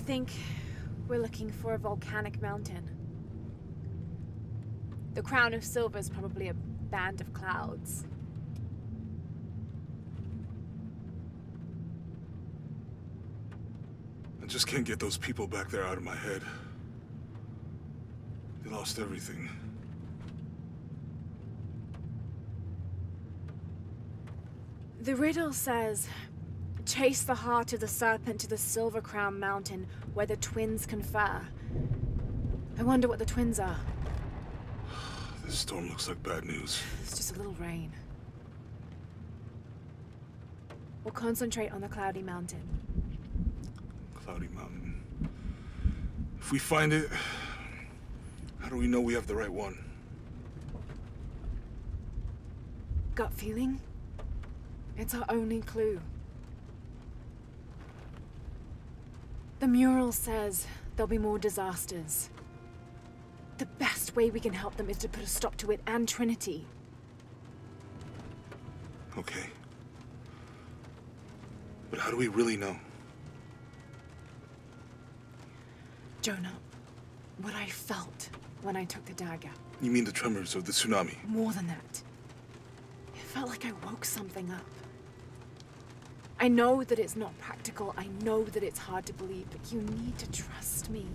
think we're looking for a volcanic mountain. The crown of silver is probably a band of clouds. I just can't get those people back there out of my head. They lost everything. The riddle says, chase the heart of the serpent to the Silver Crown Mountain where the twins confer. I wonder what the twins are. This storm looks like bad news. It's just a little rain. We'll concentrate on the Cloudy Mountain. Cloudy Mountain. If we find it, how do we know we have the right one? Gut feeling? It's our only clue. The mural says there'll be more disasters. The best way we can help them is to put a stop to it and Trinity. Okay. But how do we really know? Jonah, what I felt when I took the dagger. You mean the tremors of the tsunami? More than that. It felt like I woke something up. I know that it's not practical, I know that it's hard to believe, but you need to trust me.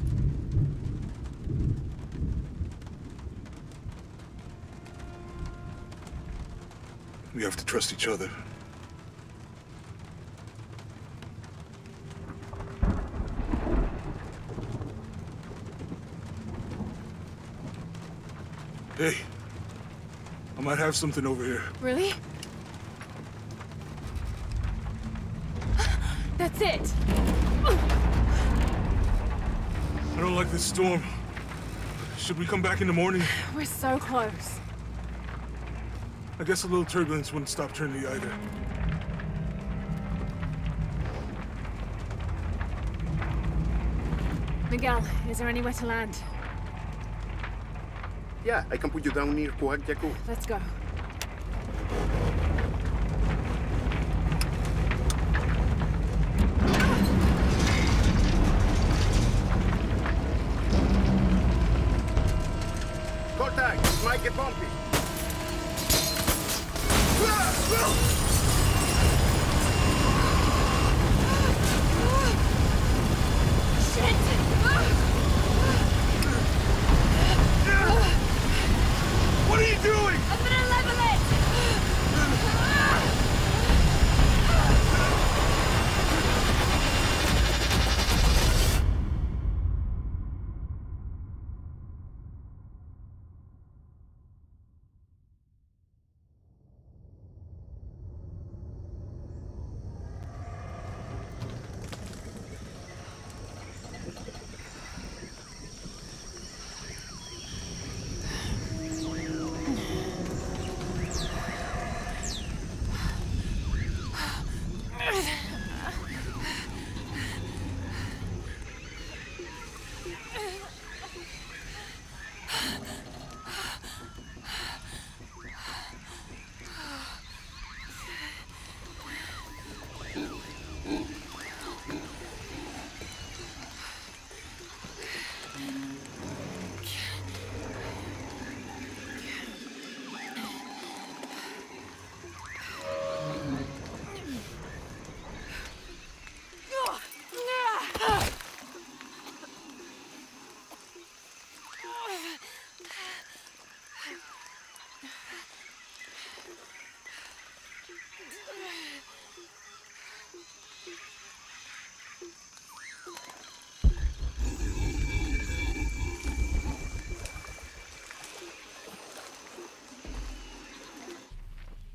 We have to trust each other. Hey, I might have something over here. Really? That's it! I don't like this storm. Should we come back in the morning? We're so close. I guess a little turbulence wouldn't stop Trinity either. Miguel, is there anywhere to land? Yeah, I can put you down near Coagyako. Let's go. Contact! This might get bumpy. What are you doing? I'm gonna level it!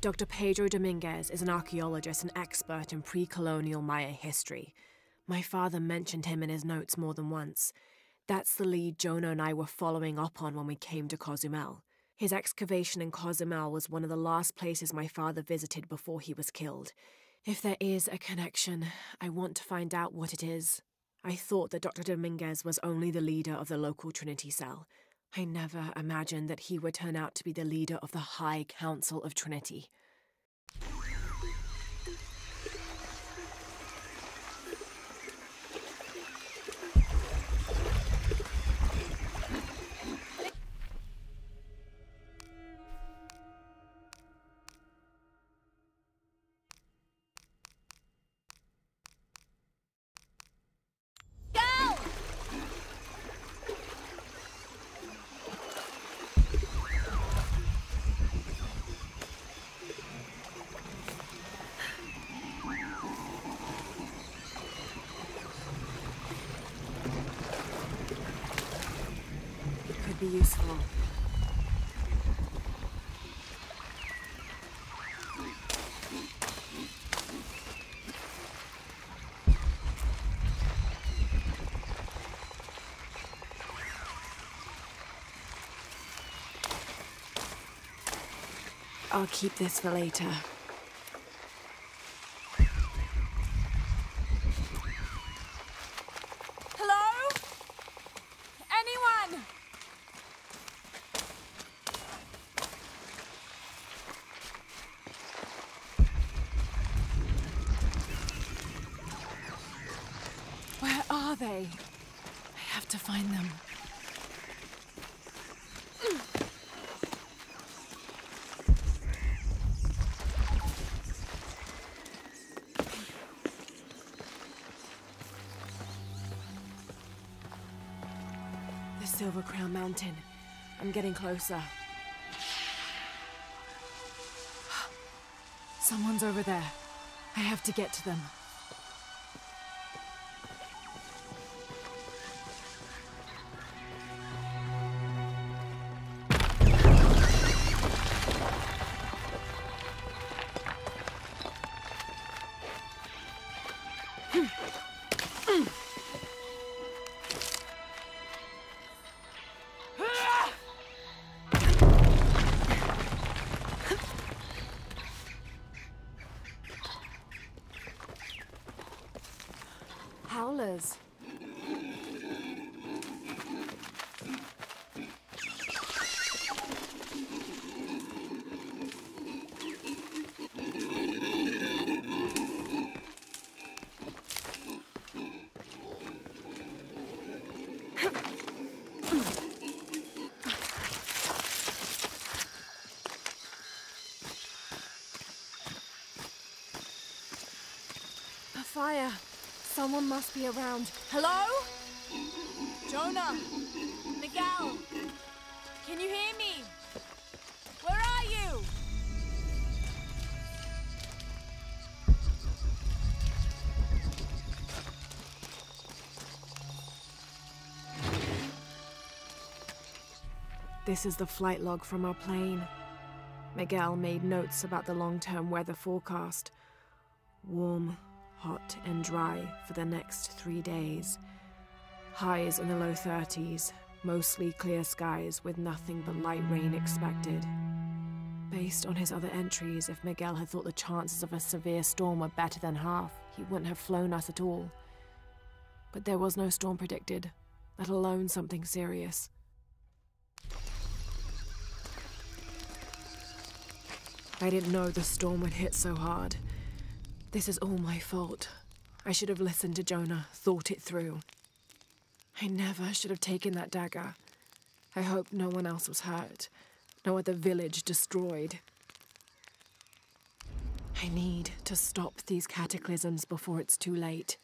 Dr. Pedro Dominguez is an archaeologist and expert in pre-colonial Maya history. My father mentioned him in his notes more than once. That's the lead Jonah and I were following up on when we came to Cozumel. His excavation in Cozumel was one of the last places my father visited before he was killed. If there is a connection, I want to find out what it is. I thought that Dr. Dominguez was only the leader of the local Trinity cell. I never imagined that he would turn out to be the leader of the High Council of Trinity. useful. I'll keep this for later. Hello? Anyone? Where are they? I have to find them. Silver Crown Mountain. I'm getting closer. Someone's over there. I have to get to them. Howlers. A fire. Someone must be around. Hello? Jonah? Miguel? Can you hear me? Where are you? This is the flight log from our plane. Miguel made notes about the long-term weather forecast. Warm, hot and dry for the next 3 days. Highs in the low 30s, mostly clear skies with nothing but light rain expected. Based on his other entries, if Miguel had thought the chances of a severe storm were better than half, he wouldn't have flown us at all. But there was no storm predicted, let alone something serious. I didn't know the storm would hit so hard. This is all my fault. I should have listened to Jonah, thought it through. I never should have taken that dagger. I hope no one else was hurt. No other village destroyed. I need to stop these cataclysms before it's too late.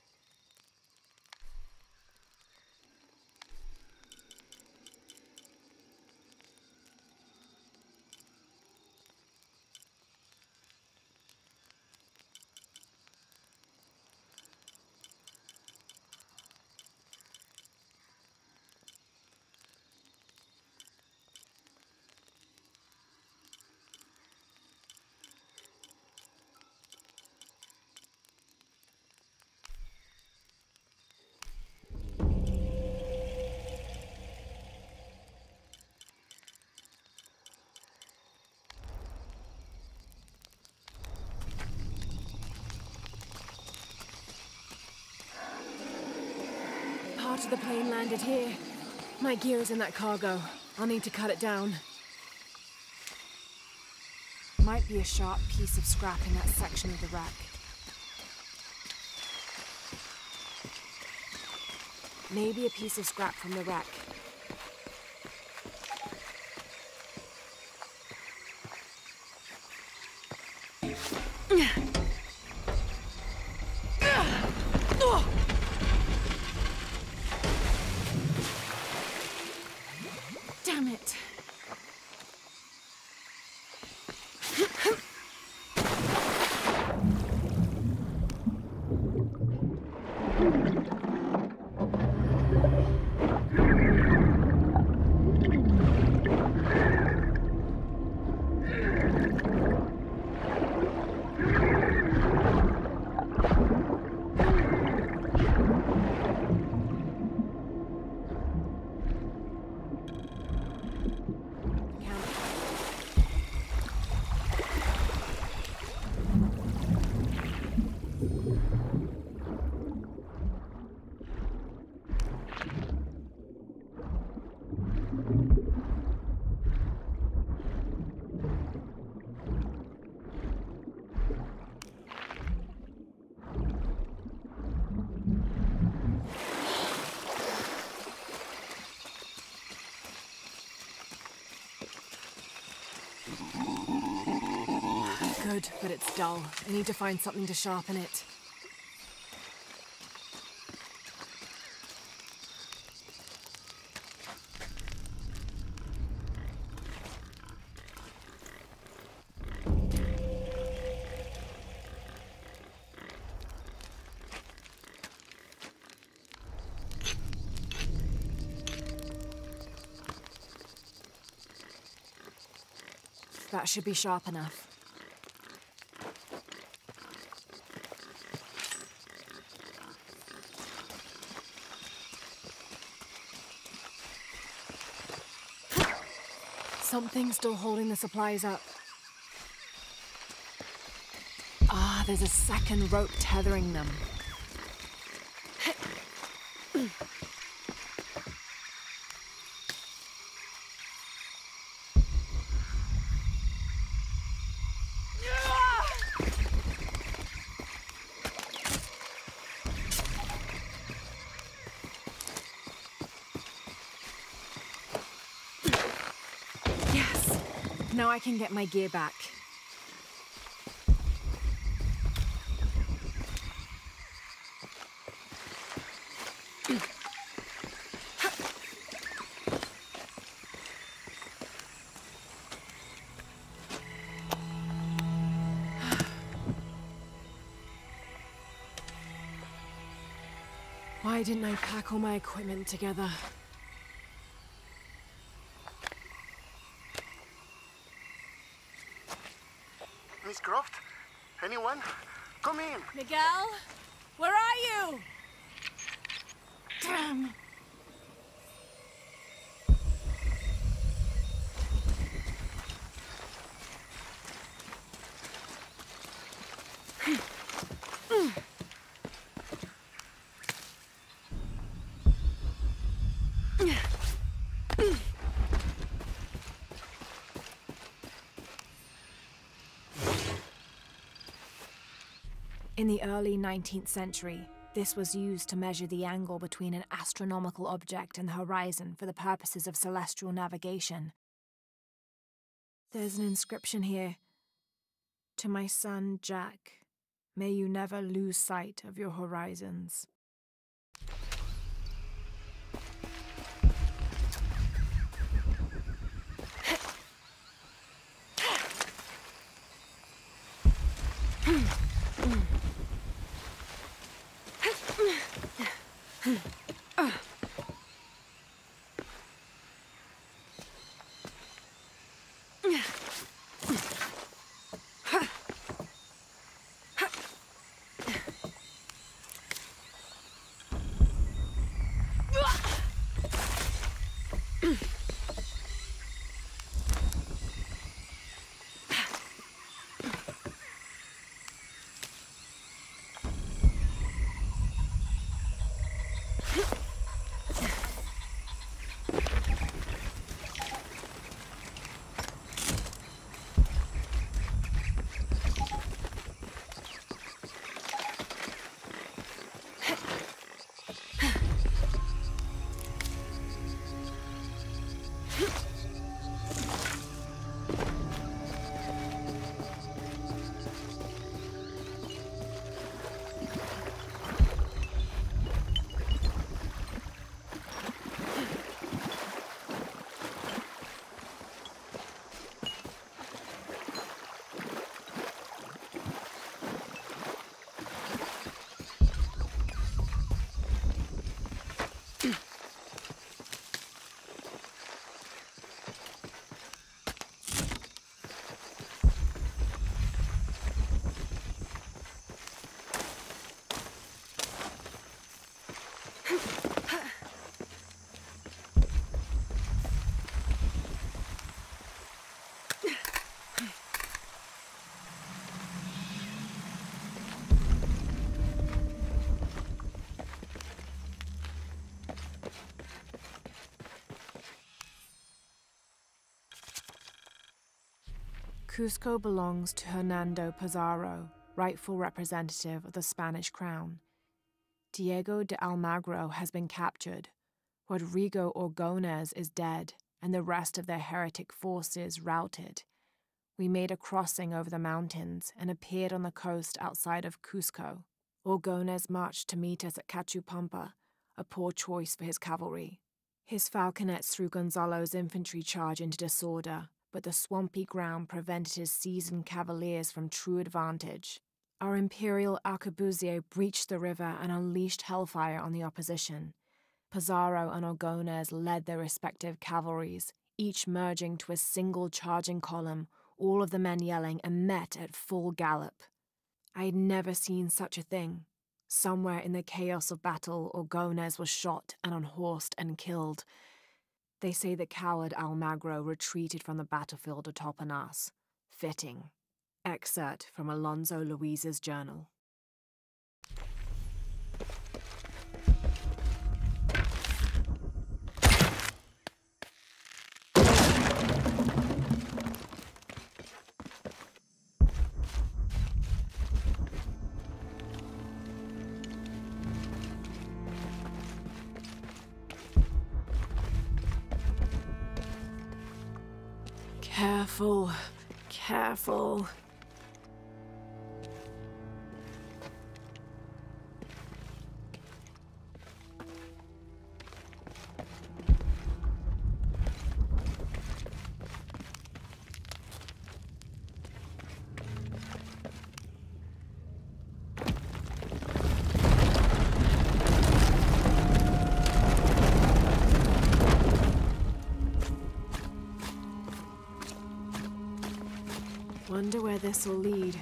Part of the plane landed here. My gear is in that cargo. I'll need to cut it down. Might be a sharp piece of scrap in that section of the wreck. Maybe a piece of scrap from the wreck. Damn it. but it's dull. I need to find something to sharpen it. That should be sharp enough. Something's still holding the supplies up. Ah, there's a second rope tethering them. Yes! Now I can get my gear back. Why didn't I pack all my equipment together? Miss Croft? Anyone? Come in. Miguel? Where are you? Damn. In the early 19th century, this was used to measure the angle between an astronomical object and the horizon for the purposes of celestial navigation. There's an inscription here. To my son, Jack, may you never lose sight of your horizons. Cusco belongs to Hernando Pizarro, rightful representative of the Spanish crown. Diego de Almagro has been captured. Rodrigo Orgones is dead, and the rest of their heretic forces routed. We made a crossing over the mountains and appeared on the coast outside of Cusco. Orgones marched to meet us at Cachupampa, a poor choice for his cavalry. His falconets threw Gonzalo's infantry charge into disorder, but the swampy ground prevented his seasoned cavaliers from true advantage. Our imperial arquebusier breached the river and unleashed hellfire on the opposition. Pizarro and Orgones led their respective cavalries, each merging to a single charging column, all of the men yelling, and met at full gallop. I had never seen such a thing. Somewhere in the chaos of battle, Orgones was shot and unhorsed and killed. They say the coward Almagro retreated from the battlefield atop an ass. Fitting. Excerpt from Alonso Luiz's journal. Careful, careful. Wonder where this will lead.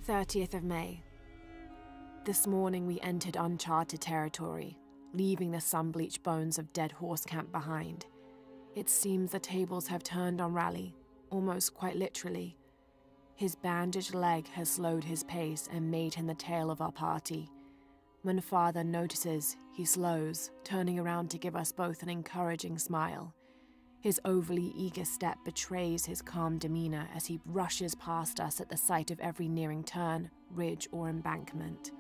"30th of May. This morning we entered uncharted territory, leaving the sun-bleached bones of dead horse camp behind. It seems the tables have turned on Raleigh. Almost quite literally. His bandaged leg has slowed his pace and made him the tail of our party. When Father notices, he slows, turning around to give us both an encouraging smile. His overly eager step betrays his calm demeanor as he rushes past us at the sight of every nearing turn, ridge, or embankment.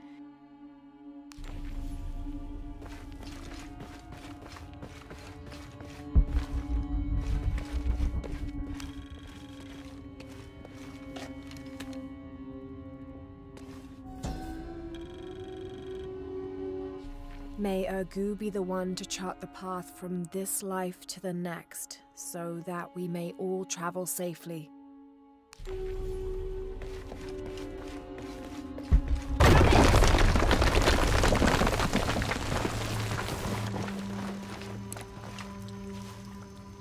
May Ergu be the one to chart the path from this life to the next, so that we may all travel safely.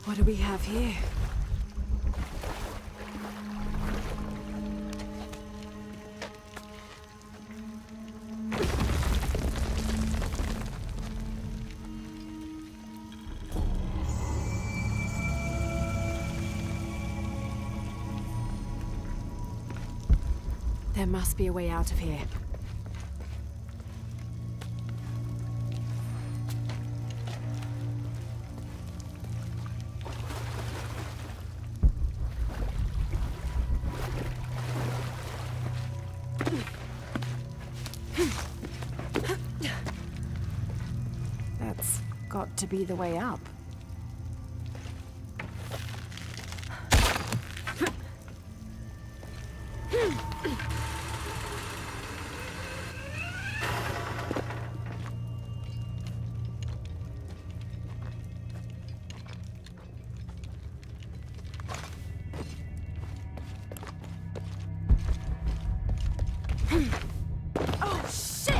What do we have here? There must be a way out of here. That's got to be the way up. Oh, shit!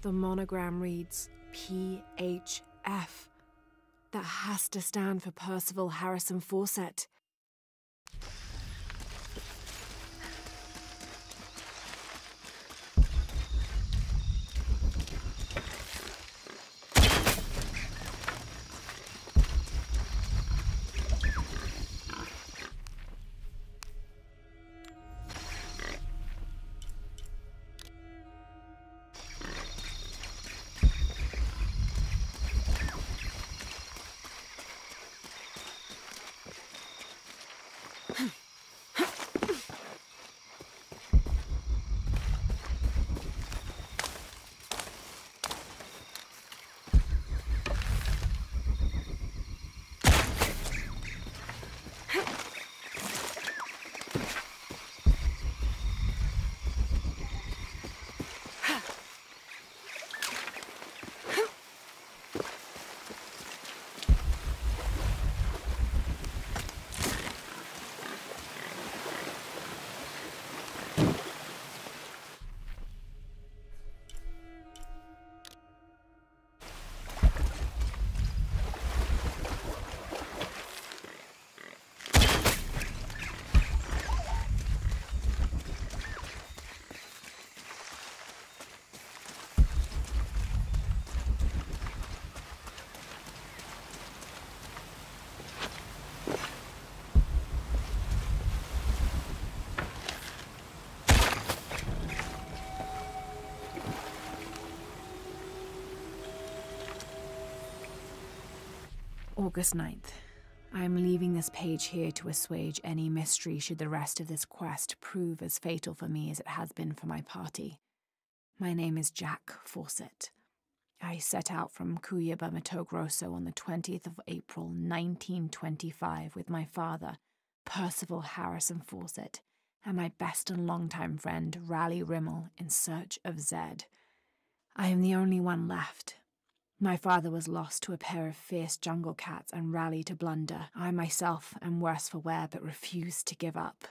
The monogram reads PHF. That has to stand for Percival Harrison Fawcett. August 9th. I am leaving this page here to assuage any mystery should the rest of this quest prove as fatal for me as it has been for my party. My name is Jack Fawcett. I set out from Cuyaba, Mato Grosso on the 20th of April, 1925 with my father, Percival Harrison Fawcett, and my best and longtime friend, Raleigh Rimmel, in search of Zed. I am the only one left. My father was lost to a pair of fierce jungle cats and Raleigh to blunder. I myself am worse for wear but refuse to give up.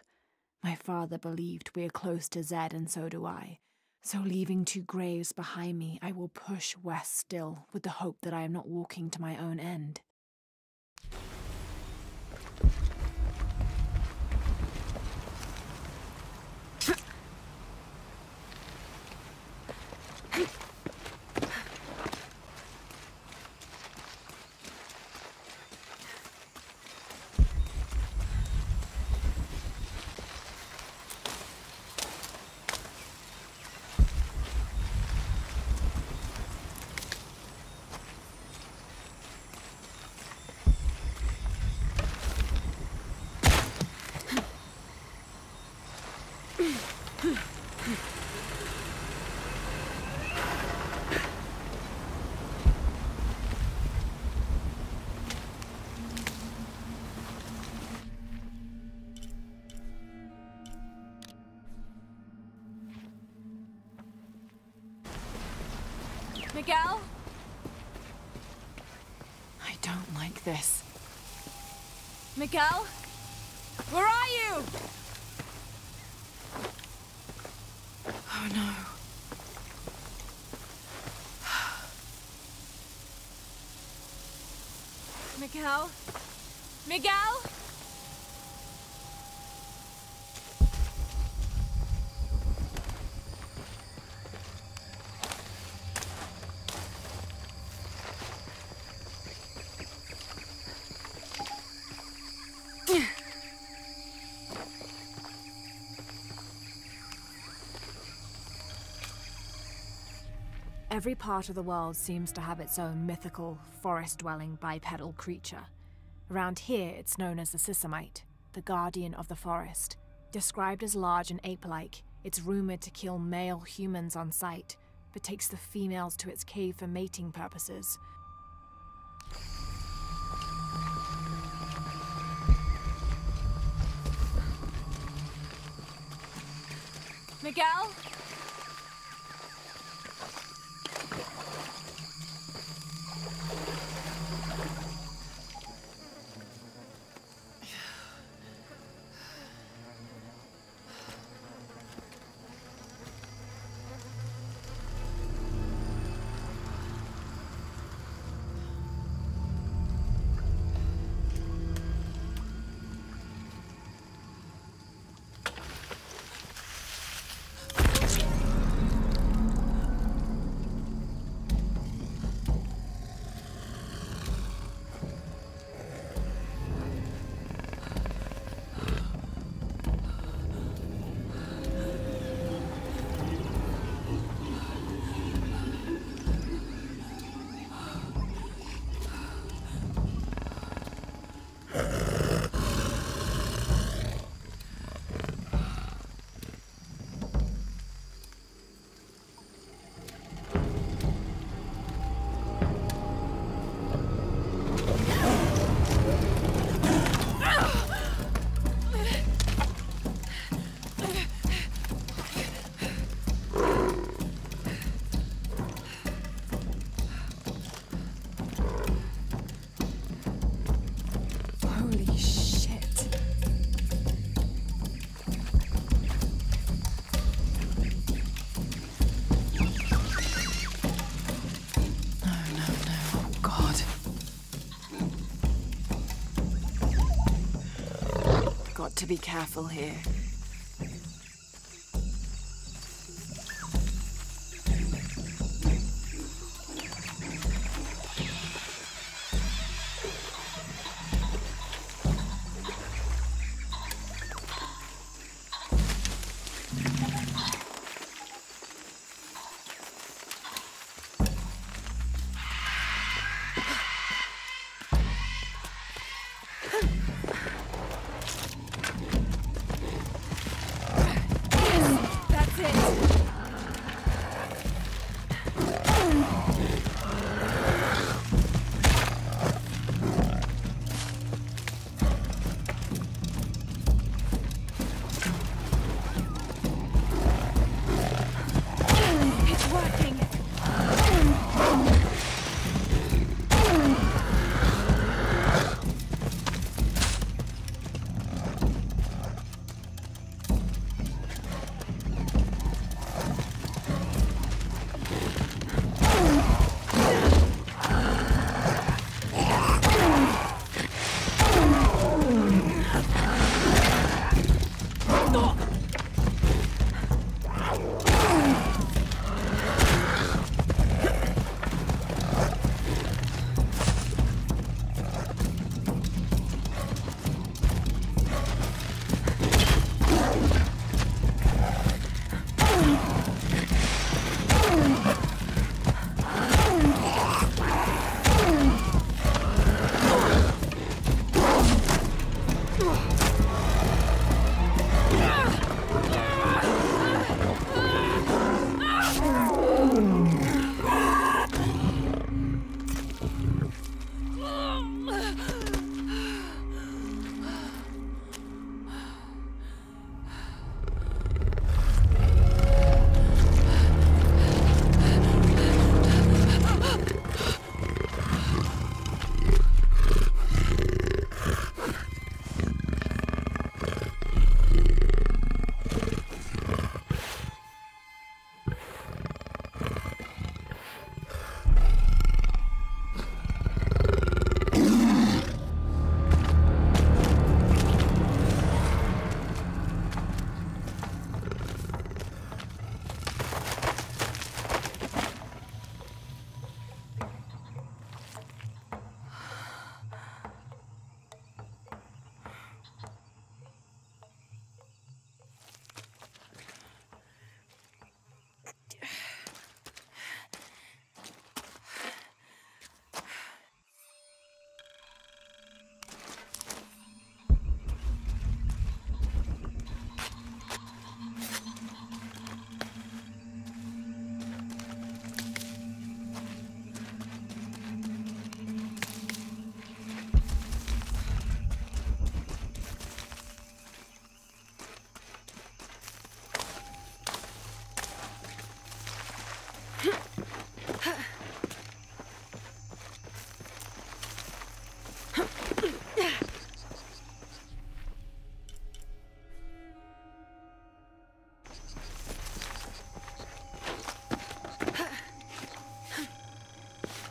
My father believed we are close to Zed, and so do I. So leaving 2 graves behind me, I will push west still, with the hope that I am not walking to my own end. Miguel? I don't like this. Miguel? Where are you? Oh no. Miguel? Miguel? Every part of the world seems to have its own mythical, forest-dwelling bipedal creature. Around here, it's known as the Sisamite, the guardian of the forest. Described as large and ape-like, it's rumored to kill male humans on sight, but takes the females to its cave for mating purposes. Miguel? to be careful here.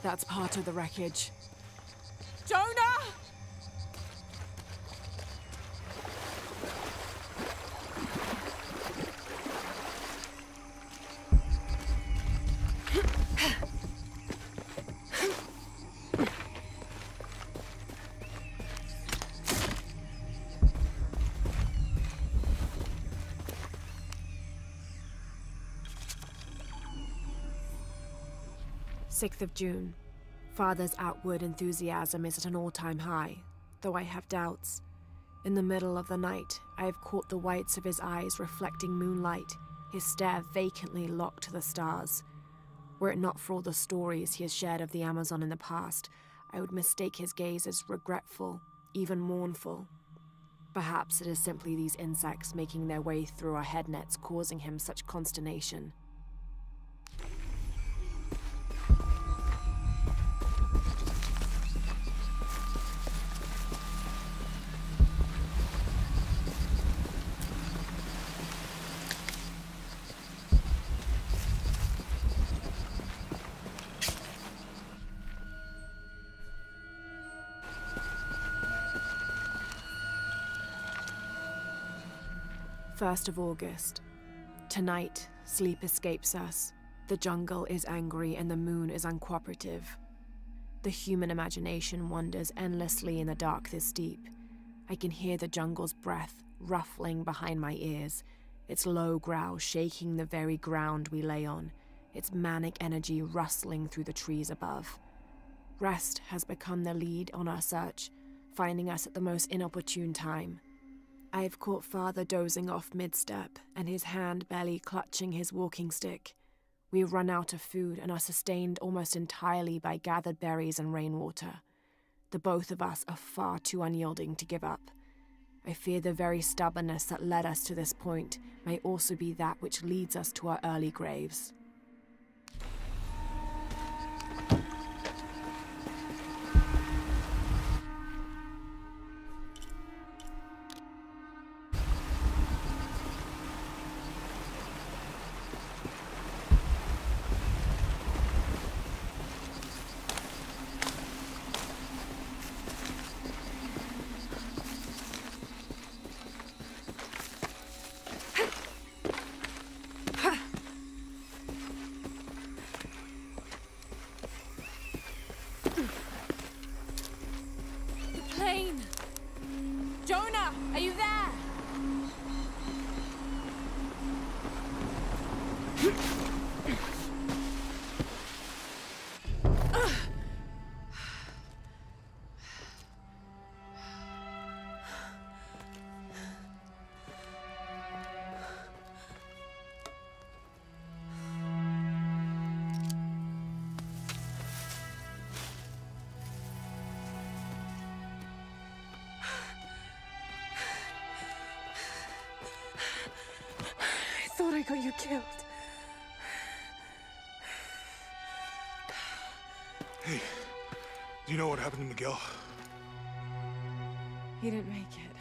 That's part of the wreckage. Jonah! Sixth of June. Father's outward enthusiasm is at an all-time high, though I have doubts. In the middle of the night, I have caught the whites of his eyes reflecting moonlight, his stare vacantly locked to the stars. Were it not for all the stories he has shared of the Amazon in the past, I would mistake his gaze as regretful, even mournful. Perhaps it is simply these insects making their way through our head nets causing him such consternation. 1st of August. Tonight, sleep escapes us. The jungle is angry and the moon is uncooperative. The human imagination wanders endlessly in the dark this deep. I can hear the jungle's breath ruffling behind my ears, its low growl shaking the very ground we lay on, its manic energy rustling through the trees above. Rest has become the lead on our search, finding us at the most inopportune time. I have caught Father dozing off mid-step, and his hand barely clutching his walking stick. We have run out of food and are sustained almost entirely by gathered berries and rainwater. The both of us are far too unyielding to give up. I fear the very stubbornness that led us to this point may also be that which leads us to our early graves. Jonah, are you there? I thought I got you killed. Hey, do you know what happened to Miguel? He didn't make it.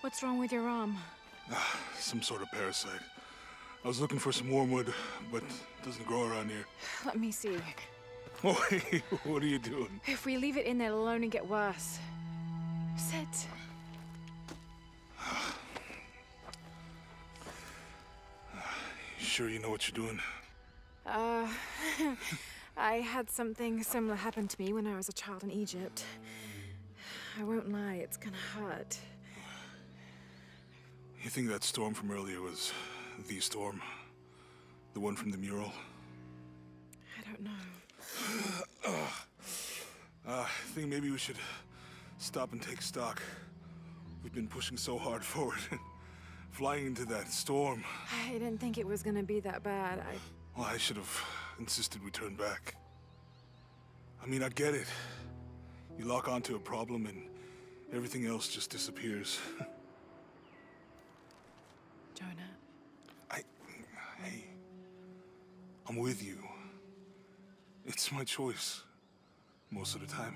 What's wrong with your arm? Some sort of parasite. I was looking for some wormwood, but it doesn't grow around here. Let me see. Oh, hey, what are you doing? If we leave it in there, it'll only get worse. Sit. Sure you know what you're doing? I had something similar happen to me when I was a child in Egypt. I won't lie, it's gonna hurt. You think that storm from earlier was the storm? The one from the mural? I don't know. I think maybe we should stop and take stock. We've been pushing so hard forward. Flying into that storm. I didn't think it was gonna be that bad. Well, I should have insisted we turn back. I mean, I get it. You lock onto a problem and everything else just disappears. Jonah. Hey, I'm with you. It's my choice, most of the time.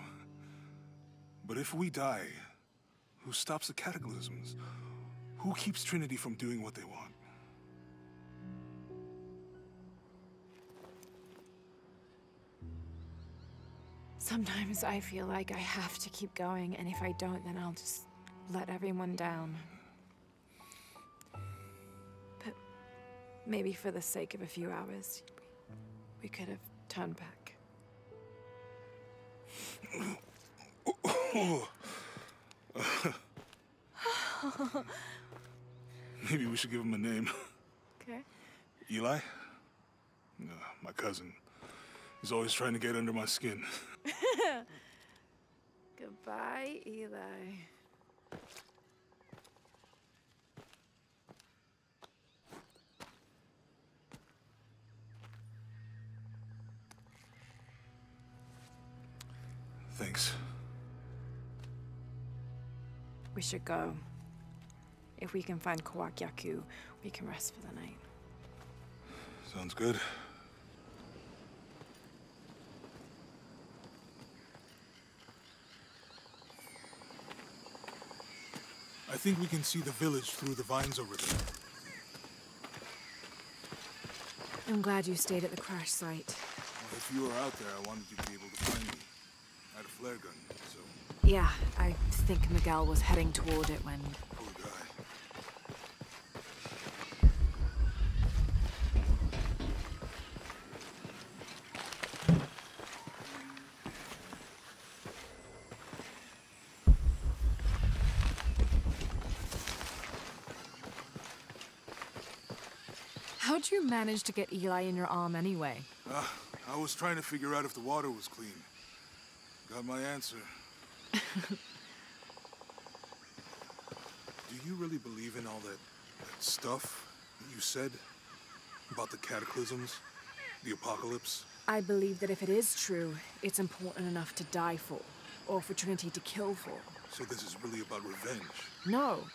But if we die, who stops the cataclysms? Who keeps Trinity from doing what they want? Sometimes I feel like I have to keep going, and if I don't, then I'll just let everyone down. But maybe for the sake of a few hours, we could have turned back. Maybe we should give him a name. Okay. Eli? My cousin. He's always trying to get under my skin. Goodbye, Eli. Thanks. We should go. If we can find Kawakyaku, we can rest for the night. Sounds good. I think we can see the village through the vines over there. I'm glad you stayed at the crash site. Well, if you were out there, I wanted you to be able to find me. I had a flare gun, so... Yeah, I think Miguel was heading toward it when... Poor guy. How'd you manage to get Eli in your arm anyway? I was trying to figure out if the water was clean. Got my answer. Do you really believe in all that stuff that you said? About the cataclysms? The apocalypse? I believe that if it is true, it's important enough to die for. Or for Trinity to kill for. So this is really about revenge? No.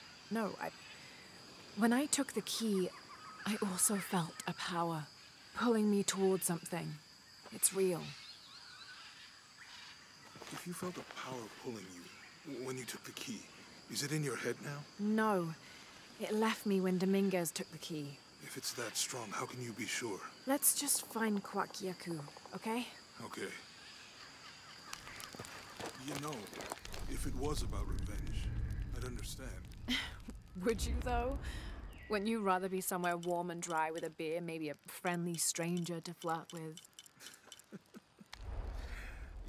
When I took the key, I also felt a power pulling me towards something. It's real. If you felt a power pulling you when you took the key, is it in your head now? No. It left me when Dominguez took the key. If it's that strong, how can you be sure? Let's just find Kwakyaku, okay? Okay. You know, if it was about revenge, I'd understand. Would you, though? Wouldn't you rather be somewhere warm and dry with a beer, maybe a friendly stranger to flirt with?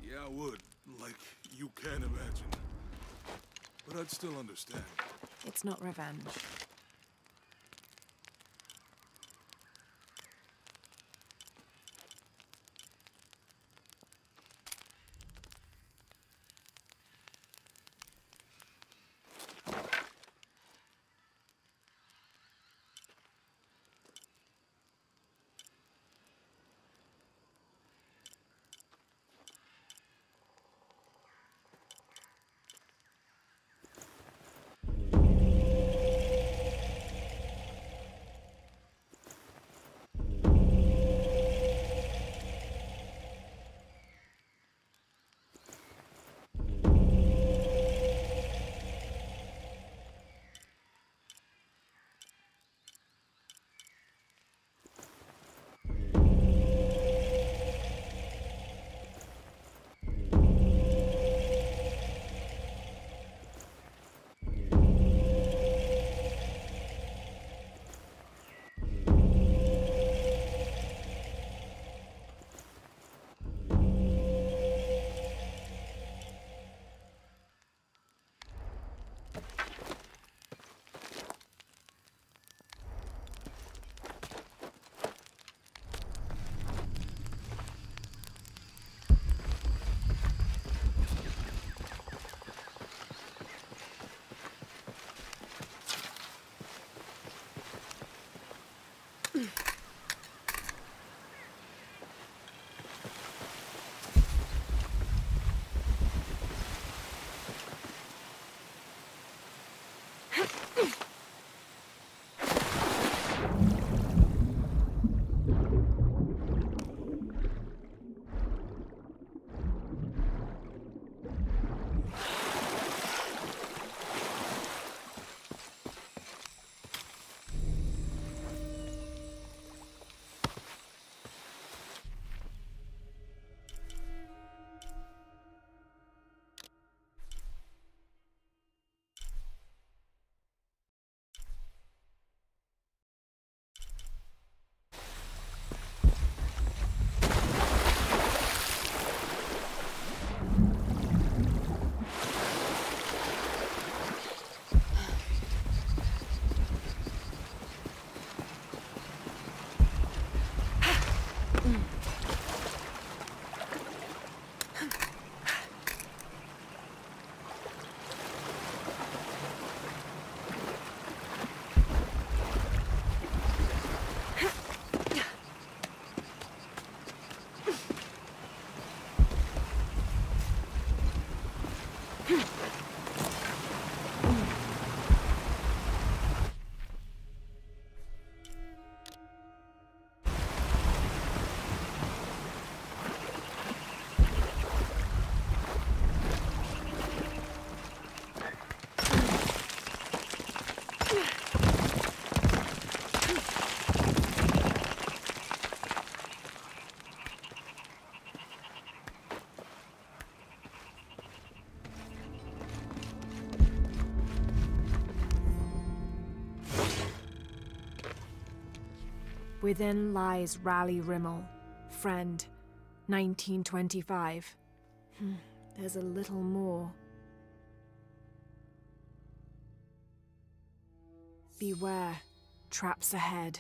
Yeah, I would. Like you can imagine. But I'd still understand. It's not revenge. Within lies Raleigh Rimmel, friend, 1925. There's a little more. Beware, traps ahead.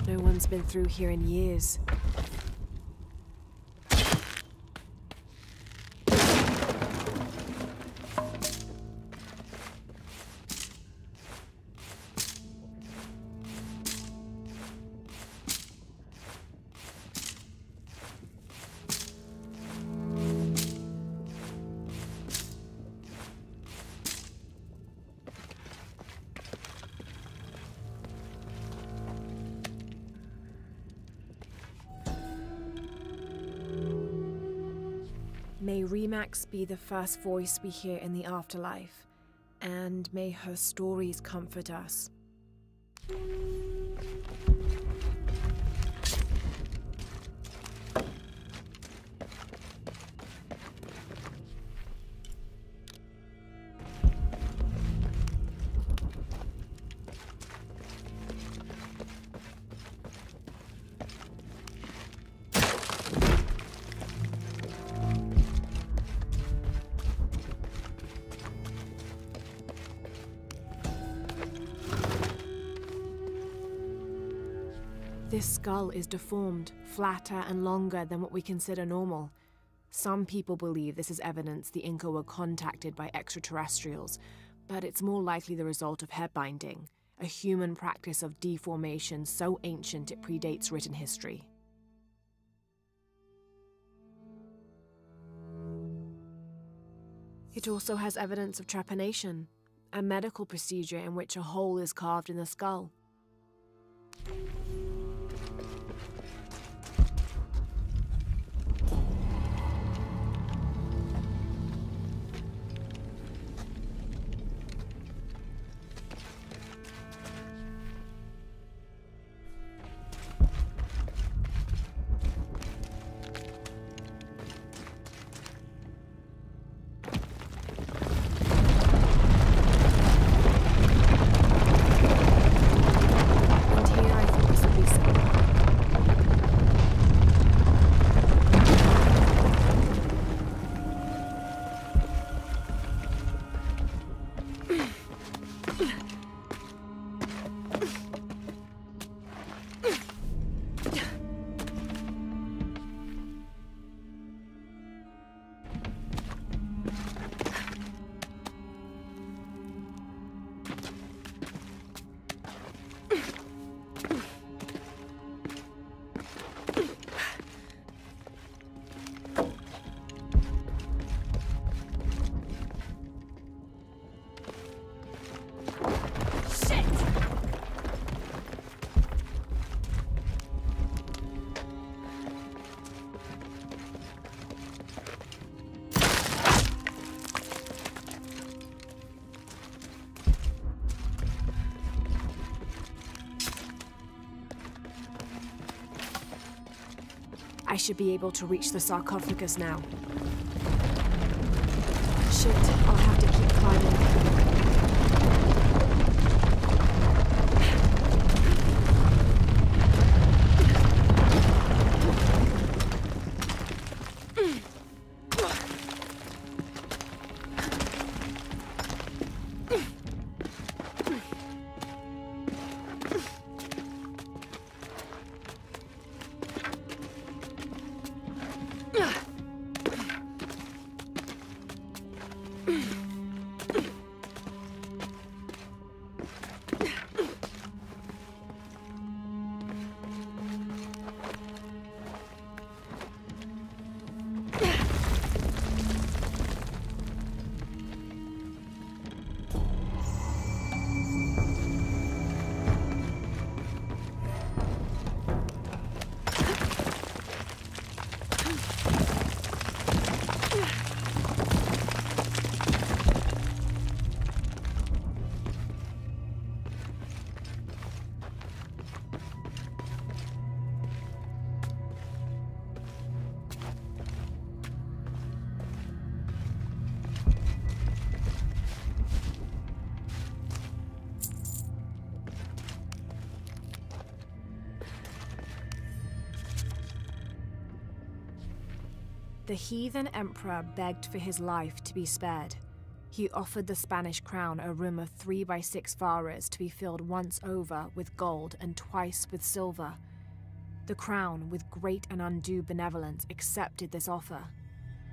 No one's been through here in years. May Remax be the first voice we hear in the afterlife, and may her stories comfort us. This skull is deformed, flatter and longer than what we consider normal. Some people believe this is evidence the Inca were contacted by extraterrestrials, but it's more likely the result of head binding, a human practice of deformation so ancient it predates written history. It also has evidence of trepanation, a medical procedure in which a hole is carved in the skull. I should be able to reach the sarcophagus now. Shit, I'll have to keep climbing. The heathen emperor begged for his life to be spared. He offered the Spanish crown a room of 3 by 6 varas to be filled once over with gold and twice with silver. The crown, with great and undue benevolence, accepted this offer.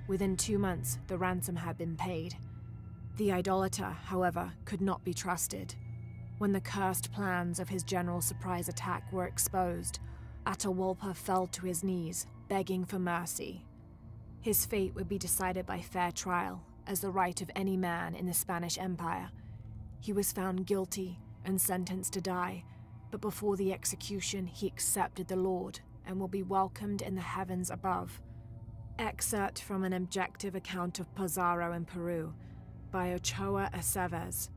Within 2 months, the ransom had been paid. The idolater, however, could not be trusted. When the cursed plans of his general's surprise attack were exposed, Atahualpa fell to his knees, begging for mercy. His fate would be decided by fair trial, as the right of any man in the Spanish Empire. He was found guilty and sentenced to die, but before the execution he accepted the Lord and will be welcomed in the heavens above. Excerpt from an objective account of Pizarro in Peru by Ochoa Aceves.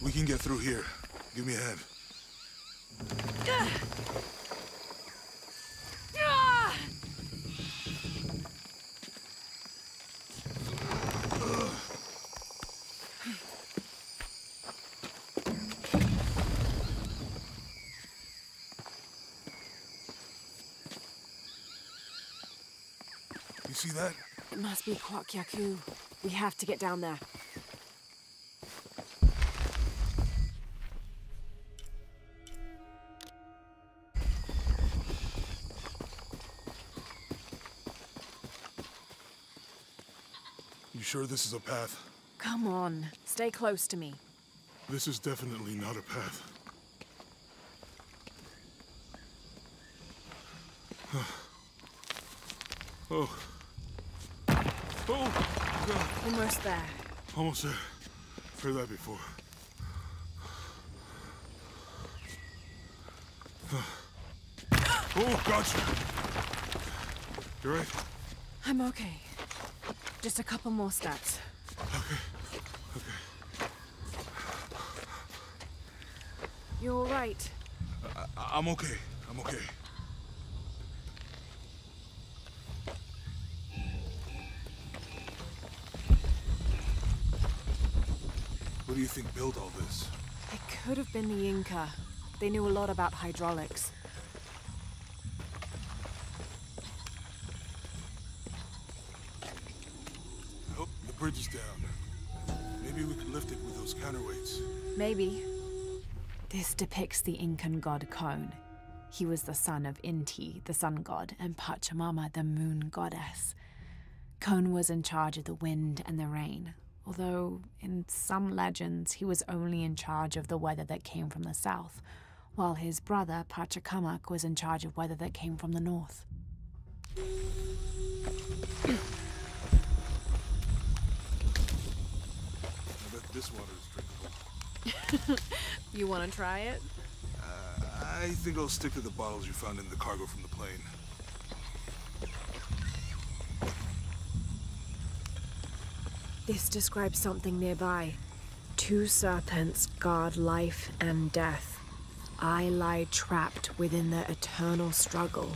We can get through here. Give me a hand. You see that? It must be Kwakyaku. We have to get down there. You sure this is a path? Come on, stay close to me. This is definitely not a path. Oh. Oh, God. Almost there. Almost there. Heard that before. Oh, gotcha. You right? I'm okay. Just a couple more steps. Okay. Okay. You're all right. I'm okay. I'm okay. What do you think built all this? It could have been the Inca. They knew a lot about hydraulics. Oh, the bridge is down. Maybe we could lift it with those counterweights. Maybe. This depicts the Incan god Kon. He was the son of Inti, the sun god, and Pachamama, the moon goddess. Kon was in charge of the wind and the rain, although in some legends he was only in charge of the weather that came from the south, while his brother Pachacamac was in charge of weather that came from the north. I bet this water is drinkable. You want to try it? I think I'll stick to the bottles you found in the cargo from the plane. This describes something nearby. 2 serpents guard life and death. I lie trapped within their eternal struggle.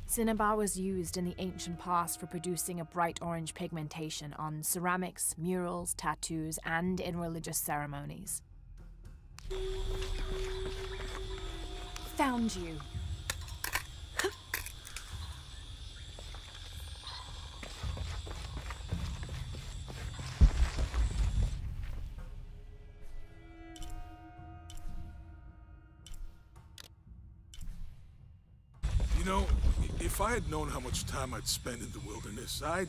Cinnabar was used in the ancient past for producing a bright orange pigmentation on ceramics, murals, tattoos, and in religious ceremonies. Found you. You know, if I had known how much time I'd spend in the wilderness, I'd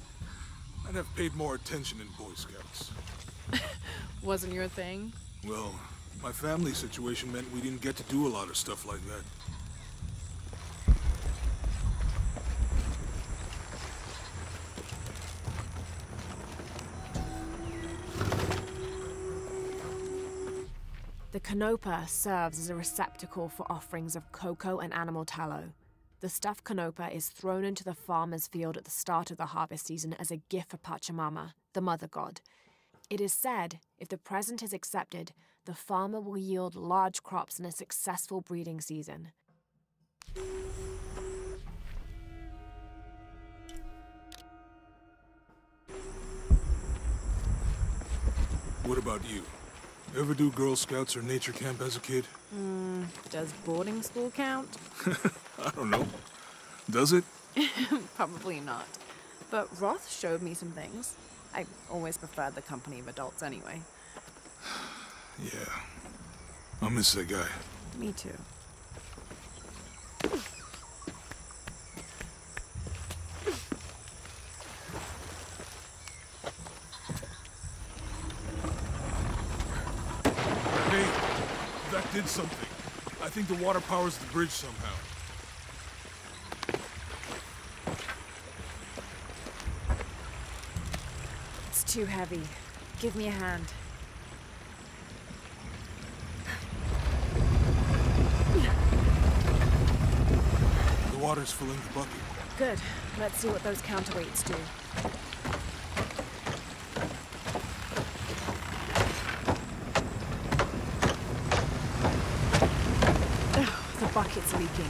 have paid more attention in Boy Scouts. Wasn't your thing? Well, my family situation meant we didn't get to do a lot of stuff like that. The canopa serves as a receptacle for offerings of cocoa and animal tallow. The stuffed canopa is thrown into the farmer's field at the start of the harvest season as a gift for Pachamama, the mother god. It is said, if the present is accepted, the farmer will yield large crops in a successful breeding season. What about you? Ever do Girl Scouts or nature camp as a kid? Does boarding school count? I don't know. Does it? Probably not. But Roth showed me some things. I always preferred the company of adults anyway. Yeah. I'll miss that guy. Me too. Hey, that did something. I think the water powers the bridge somehow. It's too heavy. Give me a hand. The water's filling the bucket. Good. Let's see what those counterweights do. Ugh, the bucket's leaking.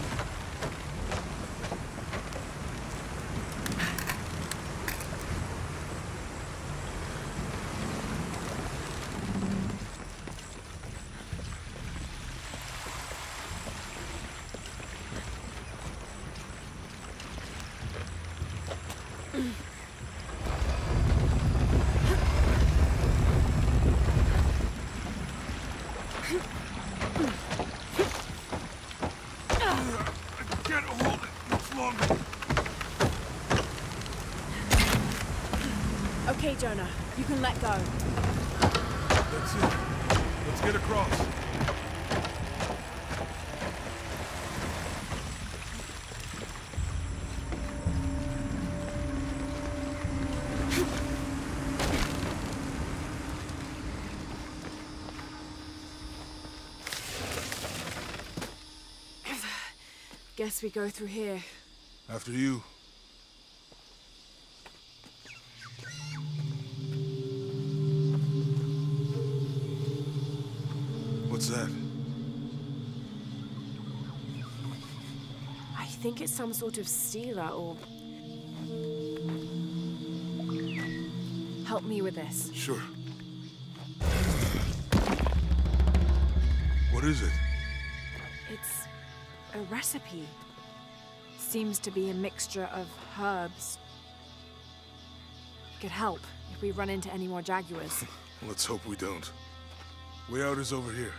Okay, Jonah, you can let go. That's it. Let's get across. Guess we go through here. After you. What's that? I think it's some sort of sealer or... Help me with this. Sure. What is it? It's a recipe. Seems to be a mixture of herbs. It could help if we run into any more jaguars. Let's hope we don't. Way out is over here.